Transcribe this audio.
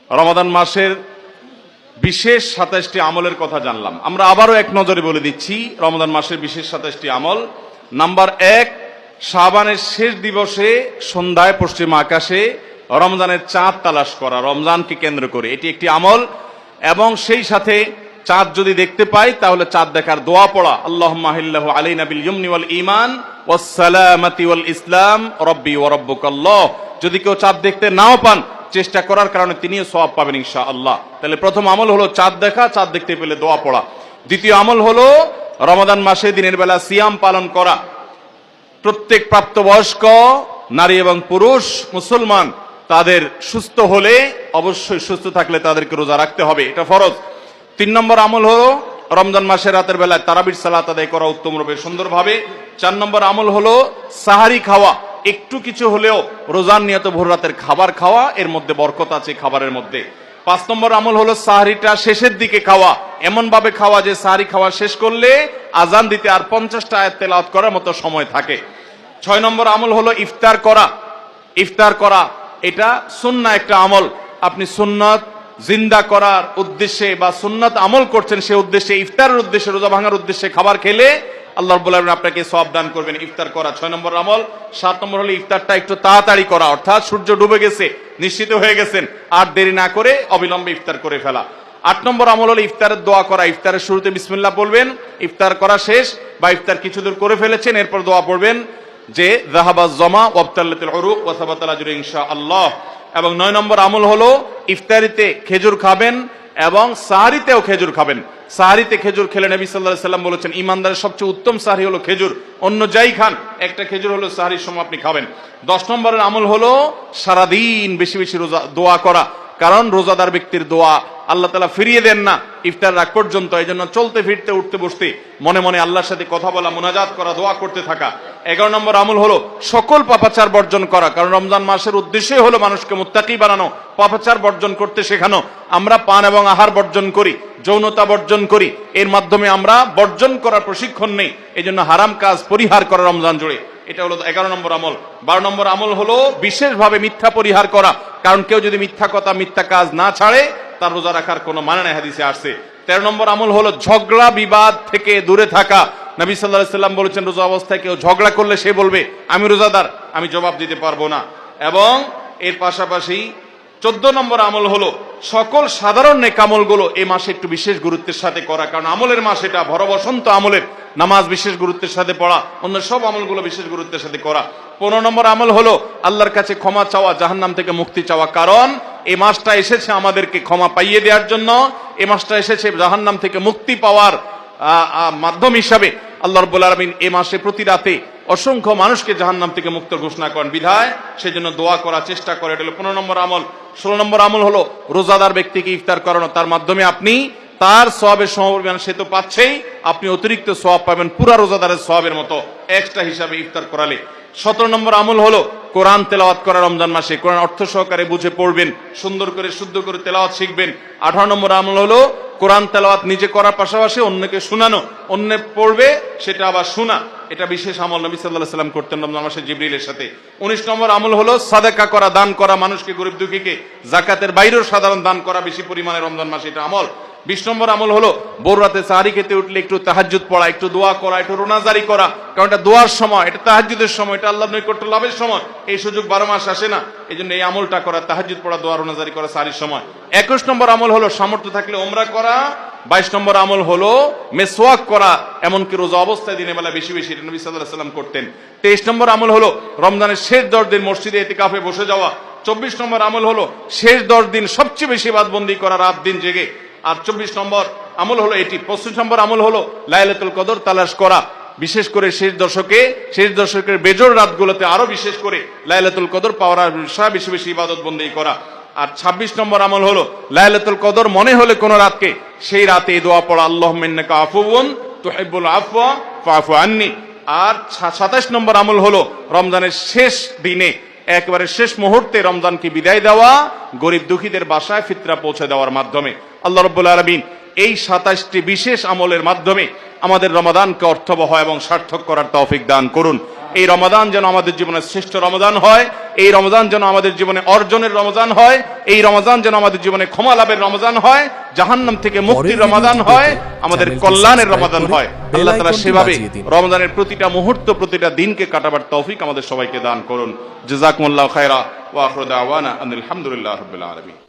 রমাদান মাসের বিশেষ 27টি আমলের কথা জানলাম। আমরা আবারও এক নজরে বলে দিচ্ছি রমাদান মাসের বিশেষ 27টি আমল। নাম্বার 1, শাবানের শেষ দিবসে সন্ধ্যায় পশ্চিম আকাশে রমজানের চাঁদ তালাশ করা, রমজানকে কেন্দ্র করে এটি একটি আমল। এবং সেই সাথে চাঁদ যদি দেখতে পাই তাহলে চাঁদ দেখার দোয়া পড়া, আল্লাহুম্মা আহিল্লাহু আলাইনা বিল ইয়ুমনি ওয়াল ঈমান ওয়াস সালামাতি ওয়াল ইসলাম রব্বি ওয়া রাব্বুকাল্লাহ। যদি কেউ চাঁদ দেখতে নাও পান, চেষ্টা করার কারণে তিনিও সওয়াব পাবেন ইনশাআল্লাহ। তাহলে প্রথম আমল হলো চাঁদ দেখা, চাঁদ দেখতে পেলে দোয়া পড়া। দ্বিতীয় আমল হলো রমাদান মাসে দিনের বেলা সিয়াম পালন করা। প্রত্যেক প্রাপ্তবয়স্ক নারী এবং পুরুষ মুসলমান তাদের সুস্থ হলে, অবশ্যই সুস্থ থাকলে তাদেরকে রোজা রাখতে হবে, এটা ফরজ। 3 নম্বর আমল হলো রমজান মাসে রাতের বেলায় তারাবির সালাত আদায় করা উত্তম রূপে সুন্দরভাবে। 4 নম্বর আমল হলো সাহারি খাওয়া, একটু কিছু হলেও রোজার নিয়ত ভোর রাতের খাবার খাওয়া, এর মধ্যে বরকত আছে খাবারের মধ্যে। 5 নম্বর আমল হলো সাহারিটা শেষের দিকে খাওয়া, এমন ভাবে খাওয়া যে সাহারি খাওয়া শেষ করলে আজান দিতে আর 50টা আয়াত তেলাওয়াত করার মতো সময় থাকে। 6 নম্বর আমল হলো ইফতার করা। ইফতার করা এটা সুন্নাহ একটা আমল। আপনি সুন্নাত জিন্দা করার উদ্দেশ্যে বা সুন্নাত আমল করছেন, সে উদ্দেশ্যে ইফতারের উদ্দেশ্যে, রোজা ভাঙার উদ্দেশ্যে খাবার খেলে আল্লাহ রাব্বুল আলামিন আপনাকে সওয়াব দান করবেন। ইফতার করা 6 নম্বর আমল। 7 নম্বর হলো ইফতারটা একটু তাড়াতাড়ি করা, অর্থাৎ সূর্য ডুবে গেছে, নিশ্চিত হয়ে গেছেন, আর দেরি না করে অবিলম্বে ইফতার করে ফেলা। 8 নম্বর আমল হলো ইফতারের দোয়া করা। ইফতারের শুরুতে বিসমিল্লাহ বলবেন, ইফতার করা শেষ বা ইফতার কিছু দূর করে ফেলেছেন, এরপর দোয়া পড়বেন যে যাহাবাজ জামা ওয়াবতাল্লাতিল উরুক ওয়া সাবাতাল আজরু ইনশাআল্লাহ। এবং 9 নম্বর আমল হলো ইফতারিতে খেজুর খাবেন এবং সাহারিতেও খেজুর খাবেন। সাহারিতে খেজুর খেলে নবী সাল্লাল্লাহু আলাইহি সাল্লাম বলেছেন ইমানদারের সবচেয়ে উত্তম সাহারি হলো খেজুর, অন্য যাই খান একটা খেজুর হলো সাহারির সময় আপনি খাবেন। 10 নম্বরের আমল হলো সারাদিন বেশি বেশি রোজা দোয়া করা, কারণ রোজাদার ব্যক্তির দোয়া আল্লাহ তাআলা ফিরিয়ে দেন না ইফতার রাত পর্যন্ত। এই জন্য চলতে ফিরতে উঠতে বসতে মনে মনে আল্লাহর সাথে কথা বলা, মুনাজাত করা, দোয়া করতে থাকা। 11 নম্বর আমল হলো সকল পাপাচার বর্জন করা, কারণ রমজান মাসের উদ্দেশ্যই হলো মানুষকে মুত্তাকি বানানো, পাপাচার বর্জন করতে শেখানো। আমরা পান এবং আহার বর্জন করি, যৌনতা বর্জন করি, এর মাধ্যমে আমরা বর্জন করার প্রশিক্ষণ নেই। এই জন্য হারাম কাজ পরিহার করা রমজান জুড়ে, এটা হলো 11 নম্বর আমল। 12 নম্বর আমল হলো বিশেষভাবে মিথ্যা পরিহার করা, কারণ কেউ যদি মিথ্যা কথা মিথ্যা কাজ না ছাড়ে তার রোজা রাখার কোনো মানে নাই, হাদিসে আসছে। 13 নম্বর আমল হলো ঝগড়া বিবাদ থেকে দূরে থাকা। নবী সাল্লাল্লাহু আলাইহি সাল্লাম বলেছেন রোজা অবস্থায় কেউ ঝগড়া করলে সে বলবে আমি রোজাদার, আমি জবাব দিতে পারবো না। এবং এর পাশাপাশি 14 নম্বর আমল হলো সকল সাধারণ নেক আমলগুলো এই মাসে একটু বিশেষ গুরুত্বের সাথে করা, কারণ আমলের মাস এটা, ভর বসন্ত আমলের। নামাজ বিশেষ গুরুত্বের সাথে পড়া, অন্য সব আমলগুলো বিশেষ গুরুত্বের সাথে করা। 15 নম্বর আমল হলো আল্লাহর কাছে ক্ষমা চাওয়া, জাহান্নাম থেকে মুক্তি চাওয়া, কারণ এই মাসটা এসেছে আমাদেরকে ক্ষমা পাইয়ে দেওয়ার জন্য। এই মাসটা এসেছে জাহান্নাম থেকে মুক্তি পাওয়ার মাধ্যম হিসাবে। আল্লাহ রাব্বুল আলামিন এই মাসে প্রতি রাতে অসংখ্য মানুষকে জাহান্নাম থেকে মুক্ত ঘোষণা করেন, বিধায় সেজন্য দোয়া করা চেষ্টা করে, এটা হলো 15 নম্বর আমল। 16 নম্বর আমল হলো রোজাদার ব্যক্তিকে ইফতার করানো, তার মাধ্যমে আপনি তার সওয়াবের সমপরিমাণ সে তো পাচ্ছেই, আপনি অতিরিক্ত সওয়াব পাবেন পুরা রোজাদারের সওয়াবের মতো এক্সট্রা হিসাবে ইফতার করালে। 17 নম্বর আমল হলো কোরআন তেলাওয়াত করা। রমজান মাসে কোরআন অর্থ সহকারে বুঝে পড়বেন, সুন্দর করে শুদ্ধ করে তেলাওয়াত শিখবেন। 18 নম্বর আমল হলো কোরআন তেলাওয়াত নিজে করার পাশাপাশি অন্যকে শোনানো, অন্য পড়বে সেটা আবার শোনা, এটা বিশেষ আমল নবী সাল্লাল্লাহু আলাইহি সাল্লাম করতেন রমজান মাসে জিবরিলের সাথে। 19 নম্বর আমল হলো সাদাকা করা, দান করা, মানুষকে গরিব দুঃখীকে জাকাতের বাইরেও সাধারণ দান করা বেশি পরিমাণে রমজান মাসে, এটা আমল। 20 নম্বর আমল হলো ভোর রাতে সাহারি খেতে উঠলে একটু তাহাজ্জুদ পড়া, একটু দোয়া করা, একটু রোনাজারি করা, কারণ এটা দোয়ার সময়, এটা তাহাজ্জুদের সময়, এটা আল্লাহর নৈকট্য লাভের সময়। এই সুযোগ 12 মাস আসে না, এই জন্য এই আমলটা করা, তাহাজ্জুদ পড়া, দোয়া, রোনাজারি করা সাহারির সময়। 21 নম্বর আমল হলো সামর্থ্য থাকলে ওমরা করা। 22 নম্বর আমল হলো মেসওয়াক করা, এমনকি রোজা অবস্থায় দিনের বেলা বেশি বেশি, নবী সাল্লাল্লাহু আলাইহি সাল্লাম করতেন। 23 নম্বর আমল হলো রমজানের শেষ 10 দিন মসজিদে ইতিকাফে বসে যাওয়া। 24 নম্বর আমল হলো শেষ 10 দিন সবচেয়ে বেশি ইবাদতবন্দি করা, রাত দিন জেগে। আর 24 নম্বর আমল হলো এটি। 25 নম্বর আমল হলো লাইলাতুল কদর তালাশ করা, বিশেষ করে শেষ দশকের বেজোড় রাতগুলোতে আরো বিশেষ করে লাইলাতুল কদর পাওয়ার বিষয়ে বেশি বেশি ইবাদত বন্দেগী করা। আর 26 নম্বর আমল হলো লাইলাতুল কদর মনে হলে কোন রাতকে, সেই রাতে এই দোয়া পড়া, আল্লাহুম্মা ইন্নাকা আফুউন তুহিব্বুল আফওয়া ফাআফু আন্নি। আর 27 নম্বর আমল হলো রমজানের শেষ দিনে, একেবারে শেষ মুহূর্তে রমজানকে বিদায় দেওয়া, গরিব দুঃখীদের বাসায় ফিতরা পৌঁছে দেওয়ার মাধ্যমে। আল্লাহ রাব্বুল আলামিন এই 27টি বিশেষ আমলের মাধ্যমে আমাদের রমাদানকে অর্থবহ এবং সার্থক করার তৌফিক দান করুন। এই রমাদান যেন আমাদের জীবনের শ্রেষ্ঠ রমাদান হয়, এই রমাদান যেন আমাদের জীবনে অর্জনের রমজান হয়, এই রমাদান যেন আমাদের জীবনে ক্ষমা লাভের রমজান হয়, জাহান্নাম থেকে মুক্তির রমাদান হয়, আমাদের কল্যাণের রমাদান হয়। আল্লাহ তাআলা সেভাবে রমজানের প্রতিটা মুহূর্ত, প্রতিটা দিনকে কাটাবার তৌফিক আমাদের সবাইকে দান করুন। জাযাকুমুল্লাহু খায়রা ওয়া আখিরু দাওয়ানা আলহামদুলিল্লাহি রাব্বিল আলামিন।